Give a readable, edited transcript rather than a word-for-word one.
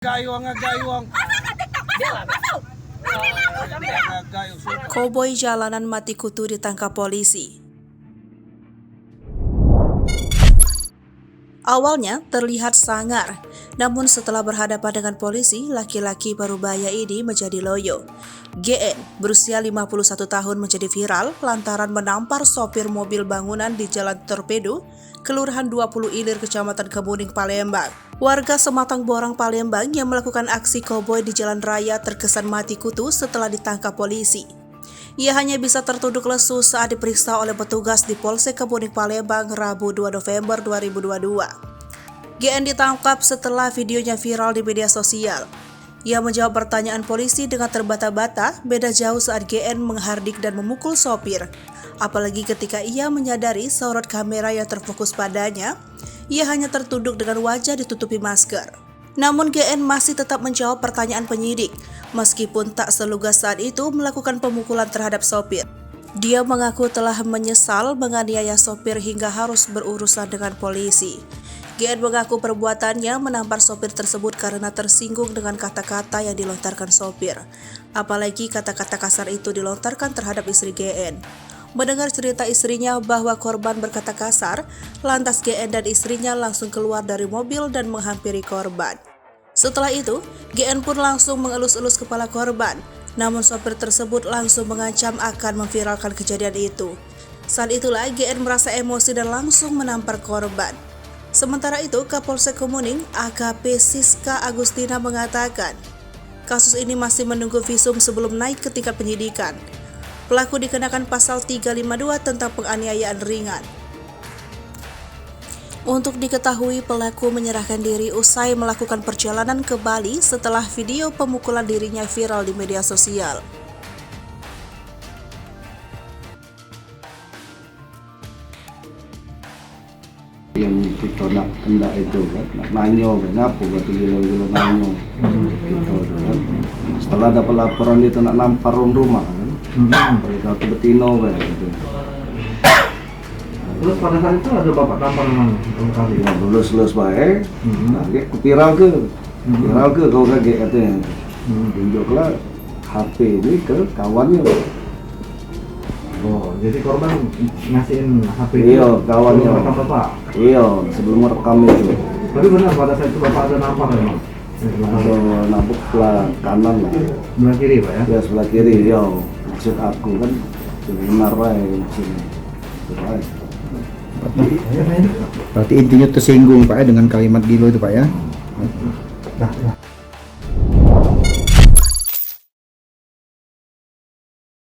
Gayuang. Koboi jalanan mati kutu ditangkap polisi. Awalnya terlihat sangar, namun setelah berhadapan dengan polisi, laki-laki parubaya ini menjadi loyo. GN berusia 51 tahun menjadi viral lantaran menampar sopir mobil bangunan di Jalan Torpedo, Kelurahan 20 Ilir, Kecamatan Kemuning, Palembang. Warga Sematang Borang, Palembang yang melakukan aksi koboi di jalan raya terkesan mati kutu setelah ditangkap polisi. Ia hanya bisa tertunduk lesu saat diperiksa oleh petugas di Polsek Kemuning, Palembang, Rabu 2 November 2022. GN ditangkap setelah videonya viral di media sosial. Ia menjawab pertanyaan polisi dengan terbata-bata, beda jauh saat GN menghardik dan memukul sopir. Apalagi ketika ia menyadari sorot kamera yang terfokus padanya, ia hanya tertunduk dengan wajah ditutupi masker. Namun GN masih tetap menjawab pertanyaan penyidik, meskipun tak selugas saat itu melakukan pemukulan terhadap sopir. Dia mengaku telah menyesal menganiaya sopir hingga harus berurusan dengan polisi. GN mengaku perbuatannya menampar sopir tersebut karena tersinggung dengan kata-kata yang dilontarkan sopir. Apalagi kata-kata kasar itu dilontarkan terhadap istri GN. Mendengar cerita istrinya bahwa korban berkata kasar, lantas GN dan istrinya langsung keluar dari mobil dan menghampiri korban. Setelah itu, GN pun langsung mengelus-elus kepala korban, namun sopir tersebut langsung mengancam akan memviralkan kejadian itu. Saat itulah GN merasa emosi dan langsung menampar korban. Sementara itu, Kapolsek Kemuning AKP Siska Agustina mengatakan, kasus ini masih menunggu visum sebelum naik ke tingkat penyidikan. Pelaku dikenakan pasal 352 tentang penganiayaan ringan. Untuk diketahui, pelaku menyerahkan diri usai melakukan perjalanan ke Bali setelah video pemukulan dirinya viral di media sosial. Yang kita nak hendak itu kan, nak nanyo kenapa batu gilo-gilo nanyo gitu kan. Setelah dapat laporan itu nak nampar rumah kan, kalau satu betino kan gitu. Terus pada saat itu ada bapak tampar memang kali. Ya lulus baik, kaget viral ke kau kaget katanya. Tunjuklah HP ini ke kawannya. Oh, jadi korban ngasihin HP Iya, kawannya. Rekam bapak. Iya, sebelum merekam itu. Tapi benar pada saat itu bapak ada nampar memang. Atau nabuk sebelah kanan lah. Sebelah kiri pak ya? Ya sebelah kiri, ya maksud aku kan benar lah maksudnya. Berarti intinya tersinggung Pak ya dengan kalimat gilo itu Pak ya? Nah,